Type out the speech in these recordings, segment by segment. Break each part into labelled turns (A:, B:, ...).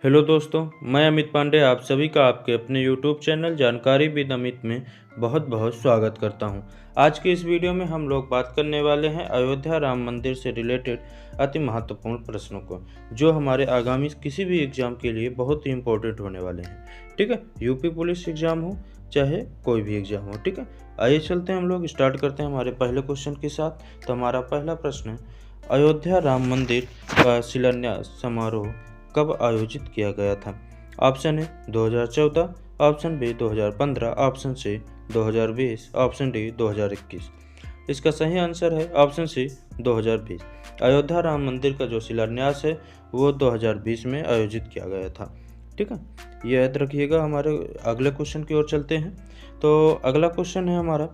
A: Hello दोस्तों, मैं अमित पांडे आप सभी का आपके अपने यूट्यूब चैनल जानकारी विद अमित में बहुत बहुत स्वागत करता हूं। आज की इस वीडियो में हम लोग बात करने वाले हैं अयोध्या राम मंदिर से रिलेटेड अति महत्वपूर्ण प्रश्नों को, जो हमारे आगामी किसी भी एग्जाम के लिए बहुत ही इम्पोर्टेंट होने वाले हैं। ठीक है, यूपी पुलिस एग्जाम हो चाहे कोई भी एग्जाम हो। ठीक है, आइए चलते हैं, हम लोग स्टार्ट करते हैं हमारे पहले क्वेश्चन के साथ। तो हमारा पहला प्रश्न है, अयोध्या राम मंदिर का शिलान्यास समारोह कब आयोजित किया गया था? Option A 2014, option B 2015, option C 2020, option D 2021। इसका सही आंसर है ऑप्शन सी 2020। अयोध्या राम मंदिर का जो शिलान्यास है वो 2020 में आयोजित किया गया था। ठीक है, ये याद रखिएगा। हमारे अगले क्वेश्चन की ओर चलते हैं। तो अगला क्वेश्चन है हमारा,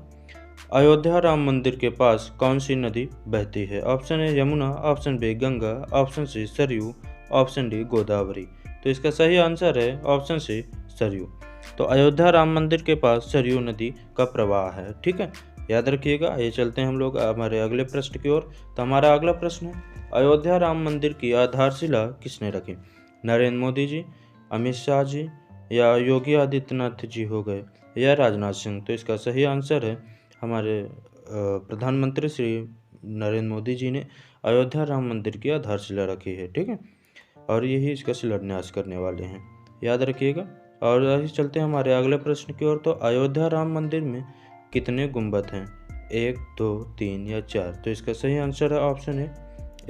A: अयोध्या राम मंदिर के पास कौन सी नदी बहती है? Option A Yamuna, option B Ganga, option C Saryu, option D Godavari. तो इसका सही आंसर है ऑप्शन सी सरयू। तो अयोध्या राम मंदिर के पास सरयू नदी का प्रवाह है। ठीक है, याद रखिएगा। ये चलते हैं हम लोग हमारे अगले प्रश्न की ओर। तो हमारा अगला प्रश्न है, अयोध्या राम मंदिर की आधारशिला किसने रखी? नरेंद्र मोदी जी, अमित शाह जी, या योगी आदित्यनाथ जी हो गए, या राजनाथ सिंह। तो इसका सही आंसर है हमारे प्रधानमंत्री श्री नरेंद्र मोदी जी ने अयोध्या राम मंदिर की आधारशिला रखी है। ठीक है, और यही इसका शिलान्यास करने वाले हैं, याद रखिएगा। और आगे चलते हैं हमारे अगले प्रश्न की ओर। तो अयोध्या राम मंदिर में कितने गुंबद हैं? 1, 2, 3 या 4। तो इसका सही आंसर है ऑप्शन है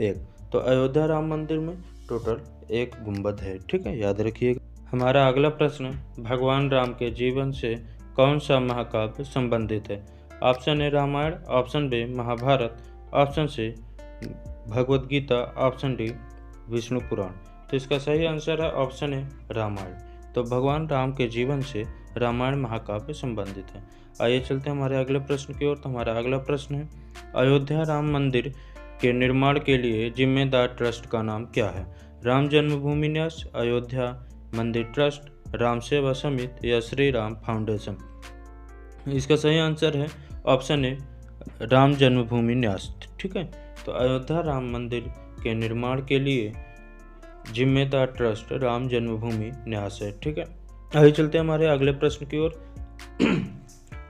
A: 1। तो अयोध्या राम मंदिर में टोटल 1 गुंबद है। ठीक है, याद रखिएगा। हमारा अगला प्रश्न, भगवान राम के जीवन से कौन सा महाकाव्य संबंधित है? Option A Ramayana, option B Mahabharata, option C Bhagavad Gita, option D Vishnu Purana. तो इसका सही आंसर है ऑप्शन है रामायण। तो भगवान राम के जीवन से रामायण महाकाव्य संबंधित है। आइए चलते हैं हमारे अगले प्रश्न की ओर। तो हमारा अगला प्रश्न है, अयोध्या राम मंदिर के निर्माण के लिए जिम्मेदार ट्रस्ट का नाम क्या है? राम जन्मभूमि न्यास, अयोध्या मंदिर ट्रस्ट, राम सेवा समिति, या श्री राम फाउंडेशन। इसका सही आंसर है ऑप्शन ए राम जन्मभूमि न्यास। ठीक है, तो अयोध्या राम मंदिर के निर्माण के लिए जिम्मेदार ट्रस्ट राम जन्मभूमि न्यास है। ठीक है, आइए चलते हैं हमारे अगले प्रश्न की ओर।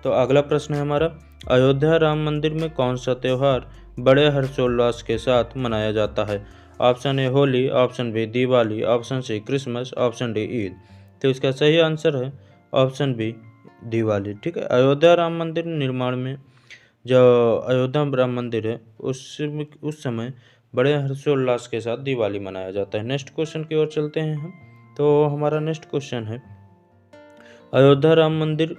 A: तो अगला प्रश्न है हमारा, अयोध्या राम मंदिर में कौन सा त्यौहार बड़े हर्षोल्लास के साथ मनाया जाता है? Option A Holi, option B Diwali, option C Christmas, option D Eid. तो इसका सही आंसर है ऑप्शन बी दिवाली। ठीक है, अयोध्या राम मंदिर निर्माण में जो अयोध्या राम मंदिर है उस समय बड़े हर्षोल्लास के साथ दिवाली मनाया जाता है। नेक्स्ट क्वेश्चन की ओर चलते हैं हम। तो हमारा नेक्स्ट क्वेश्चन है, अयोध्या राम मंदिर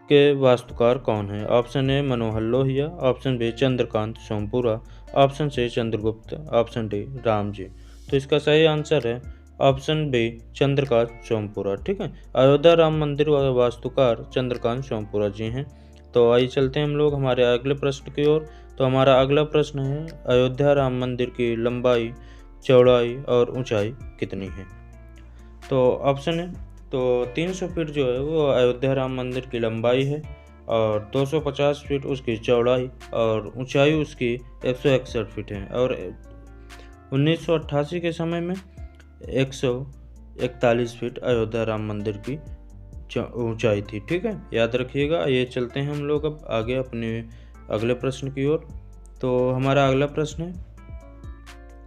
A: के वास्तुकार कौन है? Option A Manohar Lohia, option B Chandrakant Sompura, option C Chandragupta, option D Ram ji. तो इसका सही आंसर है ऑप्शन बी चंद्रकांत सोमपुरा। ठीक है, अयोध्या राम मंदिर वास्तुकार चंद्रकांत सोमपुरा जी हैं। तो आइए चलते हैं हम लोग हमारे अगले प्रश्न की ओर। तो हमारा अगला प्रश्न है, अयोध्या राम मंदिर की लंबाई, चौड़ाई और ऊंचाई कितनी है? तो ऑप्शन है, तो 300 फीट जो है वो अयोध्या राम मंदिर की लंबाई है, और 250 फीट उसकी चौड़ाई, और ऊंचाई उसकी 161 फीट है। और 1988 के समय में 141 फीट अयोध्या राम मंदिर की ऊंचाई थी। ठीक है, याद रखिएगा। ये चलते हैं हम लोग अब आगे अपने अगले प्रश्न की ओर। तो हमारा अगला प्रश्न है,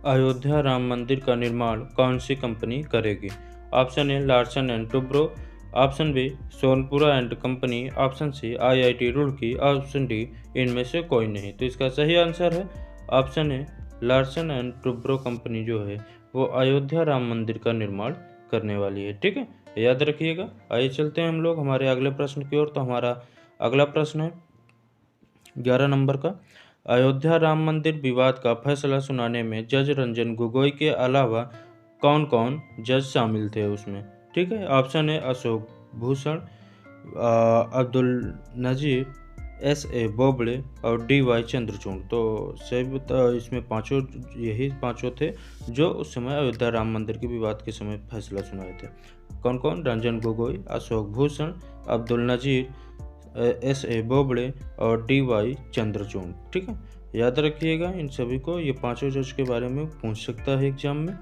A: अयोध्या राम मंदिर का निर्माण कौन सी कंपनी करेगी? Option A Larsen and Toubro, option B Sonpura and company, option C IIT Roorkee, option D इनमें से कोई नहीं। तो इसका सही आंसर है option A Larsen and Toubro company जो है वो अयोध्या राम मंदिर का निर्माण करने वाली है। ठीक है, याद रखिएगा। आइए चलते हैं हम लोग हमारे अगले प्रश्न की ओर। तो हमारा अगला प्रश्न है 11 नंबर का, अयोध्या राम मंदिर विवाद का फैसला सुनाने में जज रंजन गोगोई के अलावा कौन कौन जज शामिल थे उसमें? ठीक है, ऑप्शन है अशोक भूषण, अब्दुल नजीर, SA बोबड़े और DY चंद्रचूड़। तो सही इसमें यही पांचों थे जो उस समय अयोध्या राम मंदिर के विवाद के समय फैसला सुनाए थे। कौन कौन? रंजन गोगोई, अशोक भूषण, अब्दुल नजीर, SA बोबड़े और DY चंद्रचूड़। ठीक है, याद रखिएगा इन सभी को। ये पांचों जज के बारे में पूछ सकता है एग्जाम में,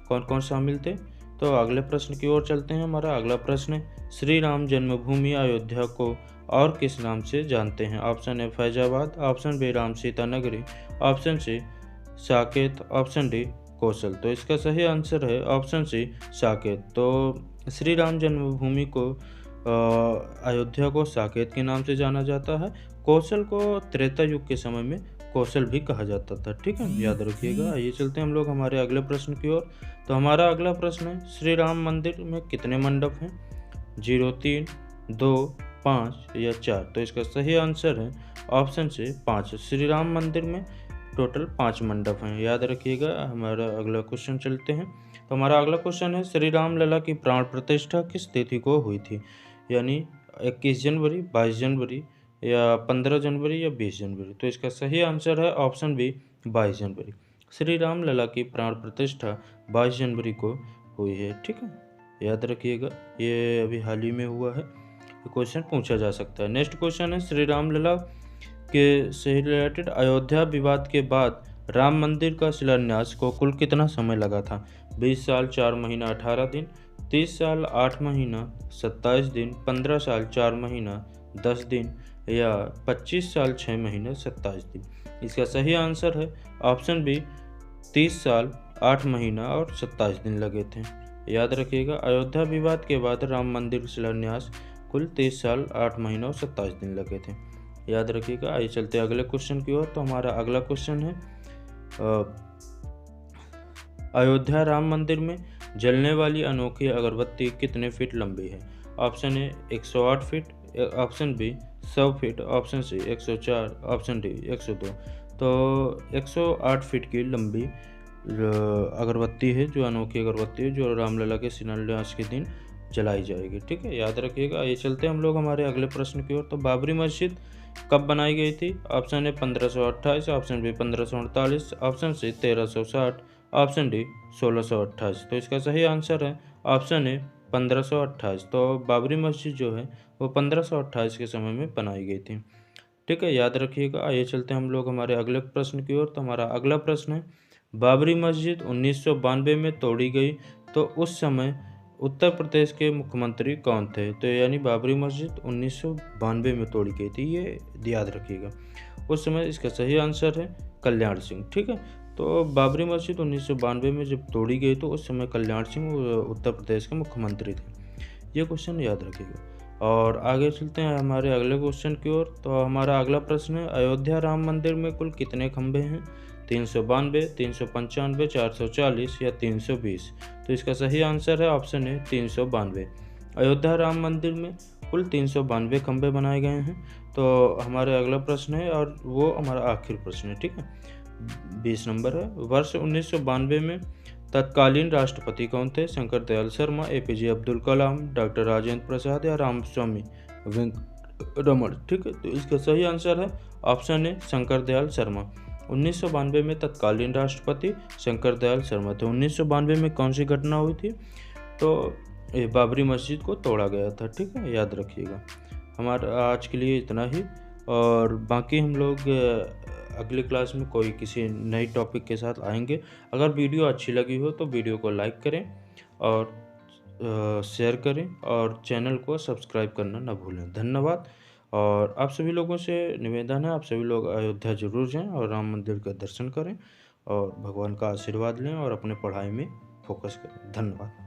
A: कौन कौन शामिल थे। तो अगले प्रश्न की ओर चलते हैं। हमारा अगला प्रश्न है, श्री राम जन्मभूमि अयोध्या को और किस नाम से जानते हैं? Option A Faizabad, option B Ram Sita Nagari, option C Saket, option D Kaushal. तो इसका सही आंसर है ऑप्शन सी साकेत। तो श्री राम जन्मभूमि को अयोध्या को साकेत के नाम से जाना जाता है। कौशल को त्रेता युग के समय में कौशल भी कहा जाता था। ठीक है, याद रखिएगा। आइए चलते हैं हम लोग हमारे अगले प्रश्न की ओर। तो हमारा अगला प्रश्न है, श्री राम मंदिर में कितने मंडप हैं? 0, 3, 2, 5 या 4। तो इसका सही आंसर है ऑप्शन से 5। श्री राम मंदिर में टोटल 5 मंडप हैं, याद रखिएगा। हमारा अगला क्वेश्चन चलते हैं। तो हमारा अगला क्वेश्चन है, श्री राम लला की प्राण प्रतिष्ठा किस तिथि को हुई थी? यानी 21 जनवरी, 22 जनवरी या 15 जनवरी या 20 जनवरी। तो इसका सही आंसर है ऑप्शन बी 22 जनवरी। श्री राम लला की प्राण प्रतिष्ठा 22 जनवरी को हुई है। ठीक है, याद रखिएगा, ये अभी हाल ही में हुआ है। क्वेश्चन पूछा जा सकता है। नेक्स्ट क्वेश्चन है, श्री राम लला के से रिलेटेड अयोध्या विवाद के बाद राम मंदिर का शिलान्यास को कुल कितना समय लगा था? 20 साल 4 महीना 18 दिन, 30 साल 8 महीना 27 दिन, 15 साल 4 महीना 10 दिन या 25 साल 6 महीने 27 दिन। इसका सही आंसर है ऑप्शन बी 30 साल 8 महीना और 27 दिन लगे थे। याद रखिएगा, अयोध्या विवाद के बाद राम मंदिर शिलान्यास कुल 30 साल 8 महीना और 27 दिन लगे थे। याद रखिएगा। आइए चलते हैं अगले क्वेश्चन की ओर। तो हमारा अगला क्वेश्चन है, अयोध्या राम मंदिर में जलने वाली अनोखी अगरबत्ती कितने फीट लंबी है? Option A 108 feet, option B 100 feet, option C 104, option D 102। तो 108 फीट की लंबी अगरबत्ती है, जो अनोखी अगरबत्ती है, जो रामलला के शिलान्यास के दिन जलाई जाएगी। ठीक है, याद रखिएगा। ये चलते हैं हम लोग हमारे अगले प्रश्न की ओर। तो बाबरी मस्जिद कब बनाई गई थी? Option A 1528, option B 1548, option C 1360, option D 1628। तो इसका सही आंसर है ऑप्शन ए 1528। तो बाबरी मस्जिद जो है वो 1528 के समय में बनाई गई थी। ठीक है, याद रखिएगा। आइए चलते हैं हम लोग हमारे अगले प्रश्न की ओर। तो हमारा अगला प्रश्न है, बाबरी मस्जिद 1992 में तोड़ी गई, तो उस समय उत्तर प्रदेश के मुख्यमंत्री कौन थे? तो यानी बाबरी मस्जिद 1992 में तोड़ी गई थी, ये याद रखिएगा। उस समय इसका सही आंसर है कल्याण सिंह। ठीक है, तो बाबरी मस्जिद 1992 में जब तोड़ी गई तो उस समय कल्याण सिंह उत्तर प्रदेश के मुख्यमंत्री थे। ये क्वेश्चन याद रखिएगा। और आगे चलते हैं हमारे अगले क्वेश्चन की ओर। तो हमारा अगला प्रश्न है, अयोध्या राम मंदिर में कुल कितने खंभे हैं? 392, 395, 440 या 320। तो इसका सही आंसर है ऑप्शन है 392। अयोध्या राम मंदिर में कुल 392 खंभे बनाए गए हैं। तो हमारे अगला प्रश्न है, और वो हमारा आखिरी प्रश्न है। ठीक है, 20 नंबर है। वर्ष 1992 में तत्कालीन राष्ट्रपति कौन थे? शंकर दयाल शर्मा, APJ अब्दुल कलाम, डॉक्टर राजेंद्र प्रसाद या रामस्वामी वेंकटरमण। ठीक है, तो इसका सही आंसर है ऑप्शन ए शंकर दयाल शर्मा। 1992 में तत्कालीन राष्ट्रपति शंकर दयाल शर्मा थे। 1992 में कौन सी घटना हुई थी? तो ये बाबरी मस्जिद को तोड़ा गया था। ठीक है, याद रखिएगा। हमारा आज के लिए इतना ही, और बाकी हम लोग अगली क्लास में कोई किसी नई टॉपिक के साथ आएंगे। अगर वीडियो अच्छी लगी हो तो वीडियो को लाइक करें और शेयर करें, और चैनल को सब्सक्राइब करना ना भूलें। धन्यवाद। और आप सभी लोगों से निवेदन है, आप सभी लोग अयोध्या जरूर जाएं और राम मंदिर का दर्शन करें और भगवान का आशीर्वाद लें और अपने पढ़ाई में फोकस करें। धन्यवाद।